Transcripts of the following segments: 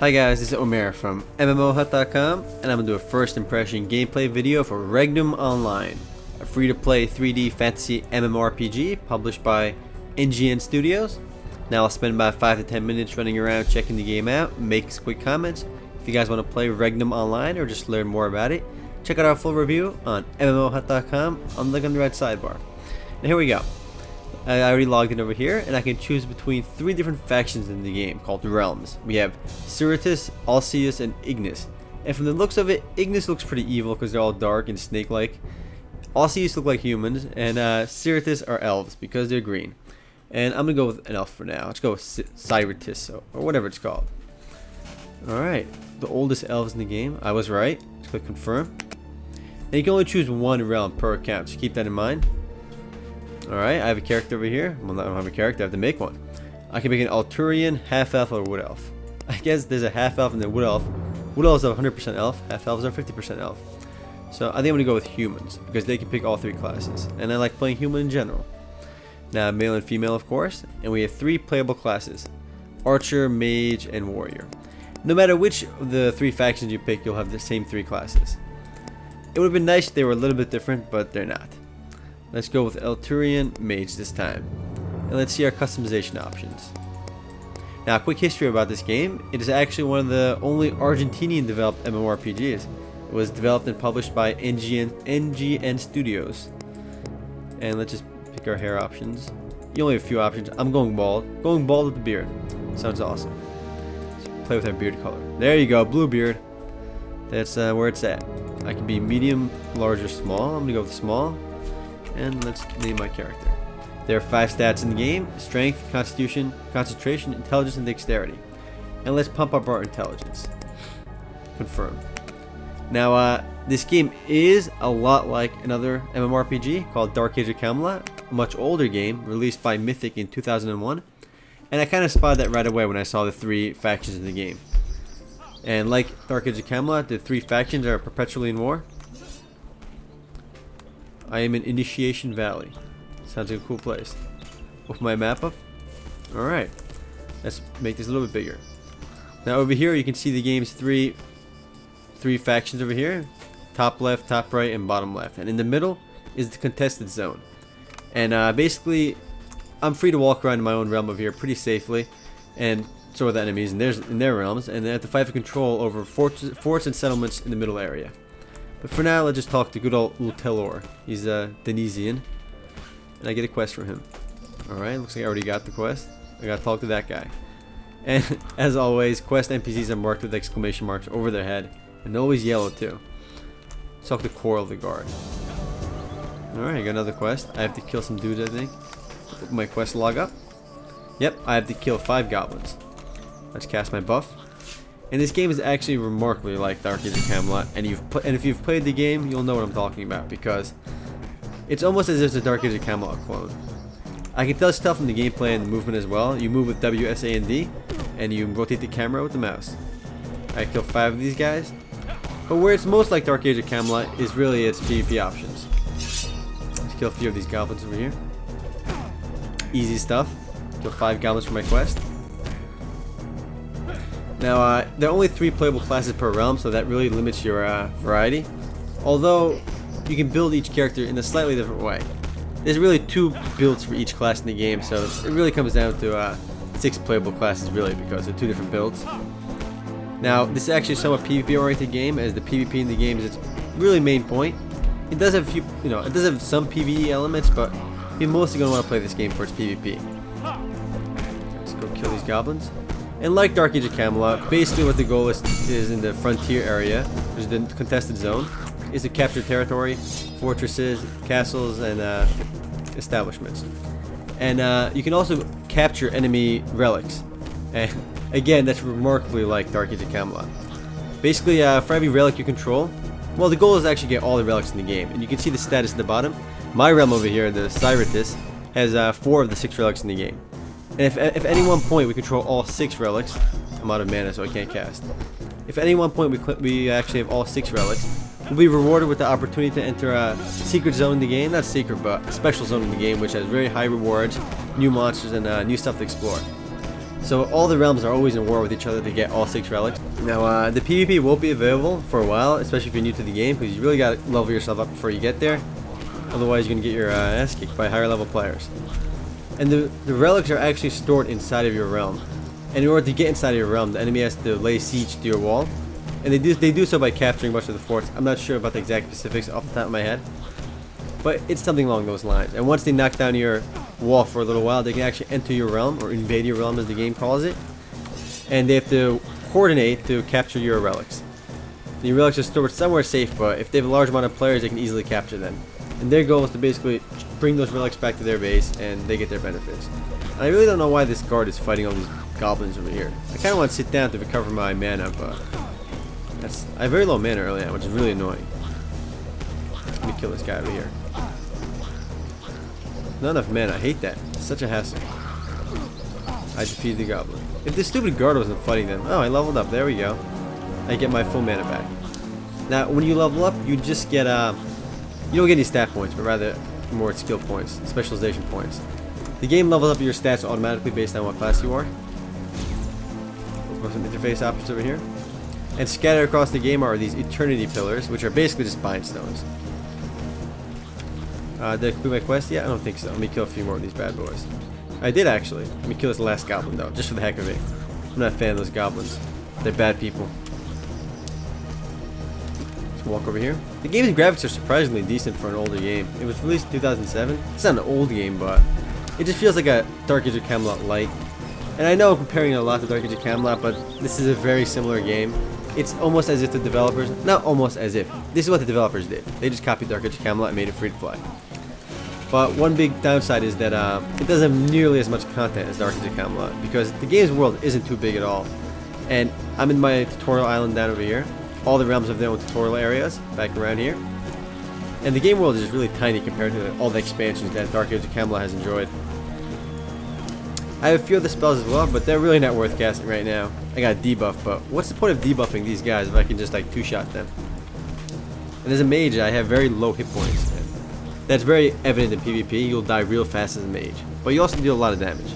Hi guys, this is Omer from MMOHut.com, and I'm going to do a first impression gameplay video for Regnum Online, a free-to-play 3D fantasy MMORPG published by NGN Studios. Now I'll spend about 5 to 10 minutes running around checking the game out, make quick comments. If you guys want to play Regnum Online or just learn more about it, check out our full review on MMOHut.com on the link on the right sidebar. And here we go. I already logged in over here, and I can choose between 3 different factions in the game called realms. We have Ciritus, Alceus, and Ignis. And from the looks of it, Ignis looks pretty evil because they're all dark and snake-like. Alceus look like humans, and Ciritus are elves because they're green. And I'm gonna go with an elf for now. Let's go with Ciritus or whatever it's called. Alright, the oldest elves in the game. I was right. Let's click confirm. And you can only choose 1 realm per account, so keep that in mind. Alright, I have a character over here. Well, I don't have a character, I have to make one. I can make an Alturian, half-elf, or wood elf. I guess there's a half-elf and a wood elf. Wood elves are 100% elf, half-elves are 50% elf. So I think I'm going to go with humans, because they can pick all 3 classes. And I like playing human in general. Now, male and female, of course. And we have 3 playable classes. Archer, Mage, and Warrior. No matter which of the 3 factions you pick, you'll have the same 3 classes. It would have been nice if they were a little bit different, but they're not. Let's go with Alturian Mage this time. And let's see our customization options. Now, a quick history about this game. It is actually one of the only Argentinian developed MMORPGs. It was developed and published by NGN Studios. And let's just pick our hair options. You only have a few options. I'm going bald. Going bald with the beard. Sounds awesome. Let's play with our beard color. There you go, blue beard. That's where it's at. I can be medium, large, or small. I'm going to go with small. And let's name my character. There are 5 stats in the game: strength, constitution, concentration, intelligence, and dexterity. And let's pump up our intelligence. Confirm. Now, this game is a lot like another MMORPG called Dark Age of Camelot, a much older game released by Mythic in 2001. And I kind of spotted that right away when I saw the 3 factions in the game. And like Dark Age of Camelot, the 3 factions are perpetually in war. I am in Initiation Valley. Sounds like a cool place. Open my map up. Alright. Let's make this a little bit bigger. Now over here you can see the game's three factions over here. Top left, top right, and bottom left. And in the middle is the contested zone. And basically, I'm free to walk around in my own realm over here pretty safely. And so are the enemies in their realms. And they have to fight for control over forts and settlements in the middle area. But for now, let's just talk to good old Telor. He's Denisian. And I get a quest from him. Alright, looks like I already got the quest. I gotta talk to that guy. And as always, quest NPCs are marked with exclamation marks over their head. And they're always yellow too. Let's talk to Coral the guard. Alright, I got another quest. I have to kill some dudes, I think. Open my quest log up. Yep, I have to kill 5 goblins. Let's cast my buff. And this game is actually remarkably like Dark Age of Camelot, and if you've played the game, you'll know what I'm talking about, because it's almost as if it's a Dark Age of Camelot clone. I can tell stuff from the gameplay and the movement as well. You move with W, S, A, and D, and you rotate the camera with the mouse. I kill 5 of these guys, but where it's most like Dark Age of Camelot is really its PvP options. Let's kill a few of these goblins over here. Easy stuff. Kill 5 goblins for my quest. Now, there are only 3 playable classes per realm, so that really limits your variety. Although, you can build each character in a slightly different way. There's really 2 builds for each class in the game, so it really comes down to 6 playable classes, really, because they're 2 different builds. Now, this is actually a somewhat PvP-oriented game, as the PvP in the game is its really main point. It does have it does have some PvE elements, but you're mostly going to want to play this game for its PvP. Let's go kill these goblins. And like Dark Age of Camelot, basically what the goal is in the frontier area, which is the contested zone, is to capture territory, fortresses, castles, and establishments. And you can also capture enemy relics. And again, that's remarkably like Dark Age of Camelot. Basically, for every relic you control, well, the goal is to actually get all the relics in the game. And you can see the status at the bottom. My realm over here, the Ciritus, has 4 of the 6 relics in the game. And if at any one point we control all 6 relics, I'm out of mana so I can't cast. If at any one point we actually have all 6 relics, we'll be rewarded with the opportunity to enter a secret zone in the game. Not secret, but a special zone in the game, which has very high rewards, new monsters, and new stuff to explore. So all the realms are always in war with each other to get all 6 relics. Now the PvP won't be available for a while, especially if you're new to the game, because you really got to level yourself up before you get there. Otherwise you're going to get your ass kicked by higher level players. And the relics are actually stored inside of your realm. And in order to get inside of your realm, the enemy has to lay siege to your wall. And they do so by capturing much of the forts. I'm not sure about the exact specifics off the top of my head, but it's something along those lines. And once they knock down your wall for a little while, they can actually enter your realm, or invade your realm as the game calls it. And they have to coordinate to capture your relics. The relics are stored somewhere safe, but if they have a large amount of players, they can easily capture them. And their goal is to basically bring those relics back to their base, and they get their benefits. And I really don't know why this guard is fighting all these goblins over here. I kind of want to sit down to recover my mana, but I have very low mana early on, which is really annoying. Let me kill this guy over here. Not enough mana. I hate that. It's such a hassle. I defeated the goblin. If this stupid guard wasn't fighting them. Oh, I leveled up. There we go. I get my full mana back. Now, when you level up, you just get you don't get any stat points, but rather more skill points, specialization points. The game levels up your stats automatically based on what class you are. Some interface options over here. And scattered across the game are these eternity pillars, which are basically just bind stones. Did I complete my quest yet? I don't think so. Let me kill a few more of these bad boys. I did actually. Let me kill this last goblin though, just for the heck of it. I'm not a fan of those goblins. They're bad people. Let's walk over here. The game's graphics are surprisingly decent for an older game. It was released in 2007. It's not an old game, but it just feels like a Dark Age of Camelot light. And I know I'm comparing it a lot to Dark Age of Camelot, but this is a very similar game. It's almost as if the developers, not almost as if, this is what the developers did. They just copied Dark Age of Camelot and made it free to play. But one big downside is that it doesn't have nearly as much content as Dark Age of Camelot, because the game's world isn't too big at all. And I'm in my tutorial island down over here. All the realms have their own tutorial areas back around here. And the game world is really tiny compared to all the expansions that Dark Age of Camelot has enjoyed. I have a few other spells as well, but they're really not worth casting right now. I got a debuff, but what's the point of debuffing these guys if I can just like two-shot them? And as a mage, I have very low hit points. That's very evident in PvP. You'll die real fast as a mage, but you also deal a lot of damage.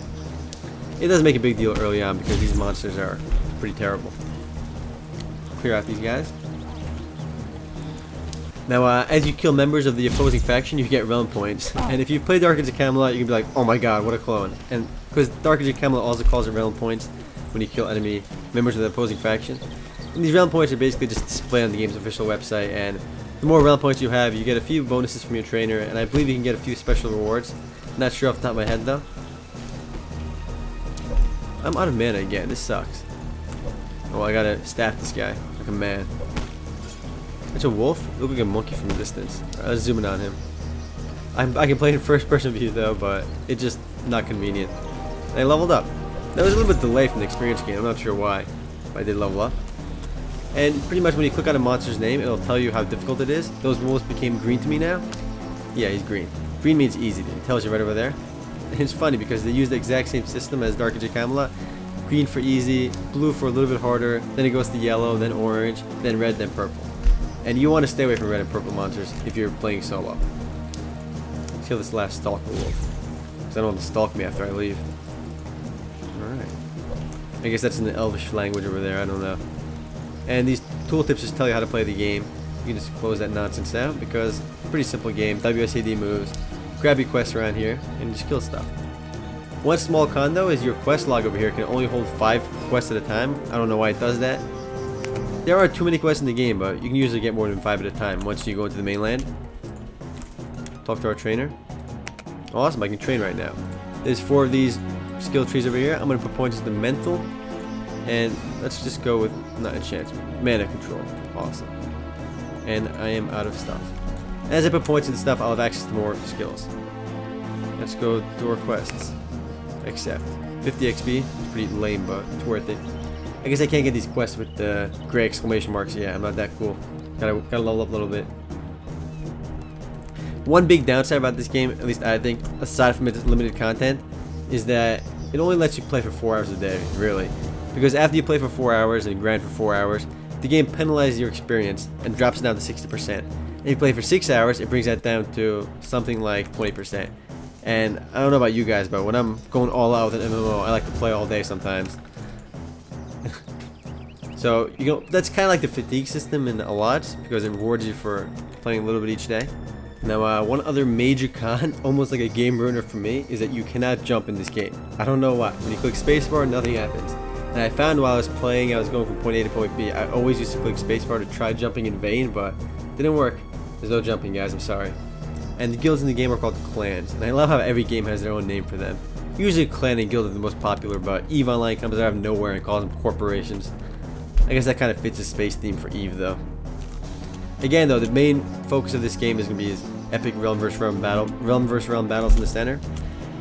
It doesn't make a big deal early on because these monsters are pretty terrible. Clear out these guys. Now, as you kill members of the opposing faction, you get realm points. And if you've played Dark Age of Camelot, you can be like, oh my god, what a clone. And because Dark Age of Camelot also calls it realm points when you kill enemy members of the opposing faction. And these realm points are basically just displayed on the game's official website. And the more realm points you have, you get a few bonuses from your trainer. And I believe you can get a few special rewards. Not sure off the top of my head, though. I'm out of mana again. This sucks. Oh, I gotta staff this guy like a man. It's a wolf? Look like a monkey from a distance. Alright, let's zoom in on him. I can play in first person view though, but it's just not convenient. And I leveled up. That was a little bit delayed from the experience game. I'm not sure why, but I did level up. And pretty much when you click on a monster's name, it'll tell you how difficult it is. Those wolves became green to me now. Yeah, he's green. Green means easy. It tells you right over there. And it's funny because they use the exact same system as Dark Age of Camelot. Green for easy, blue for a little bit harder, then it goes to yellow, then orange, then red, then purple. And you want to stay away from red and purple monsters if you're playing solo. Let's kill this last stalker wolf. Because I don't want to stalk me after I leave. Alright. I guess that's in the Elvish language over there, I don't know. And these tooltips just tell you how to play the game. You can just close that nonsense out because it's a pretty simple game. WSAD moves, grab your quests around here, and just kill stuff. One small con though is your quest log over here can only hold 5 quests at a time. I don't know why it does that. There are too many quests in the game, but you can usually get more than 5 at a time once you go into the mainland. Talk to our trainer. Awesome, I can train right now. There's 4 of these skill trees over here. I'm going to put points into mental. And let's just go with, not enchantment, mana control. Awesome. And I am out of stuff. As I put points into stuff, I'll have access to more skills. Let's go do our quests. Accept. 50 XP. It's pretty lame, but it's worth it. I guess I can't get these quests with the gray exclamation marks. Yeah, I'm not that cool. Gotta level up a little bit. One big downside about this game, at least I think, aside from its limited content, is that it only lets you play for 4 hours a day, really. Because after you play for 4 hours and grind for 4 hours, the game penalizes your experience and drops it down to 60%. And if you play for 6 hours, it brings that down to something like 20%. And I don't know about you guys, but when I'm going all out with an MMO, I like to play all day sometimes. So, you know, that's kind of like the fatigue system in a lot, because it rewards you for playing a little bit each day. Now, one other major con, almost like a game ruiner for me, is that you cannot jump in this game. I don't know why. When you click spacebar, nothing happens. And I found while I was playing, I was going from point A to point B, I always used to click spacebar to try jumping in vain, but it didn't work. There's no jumping, guys, I'm sorry. And the guilds in the game are called clans, and I love how every game has their own name for them. Usually clan and guild are the most popular, but EVE Online comes out of nowhere and calls them corporations. I guess that kind of fits the space theme for EVE, though. Again, though, the main focus of this game is going to be his epic realm versus realm battles in the center.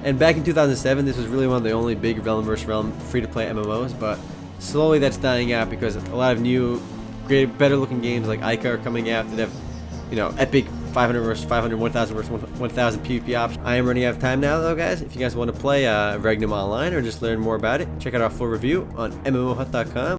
And back in 2007, this was really one of the only big realm versus realm free-to-play MMOs, but slowly that's dying out because a lot of new, greater, better-looking games like Ica are coming out that have, you know, epic 500 versus 500, 1000 versus 1000 PvP options. I am running out of time now, though, guys. If you guys want to play Regnum Online or just learn more about it, check out our full review on MMOHut.com.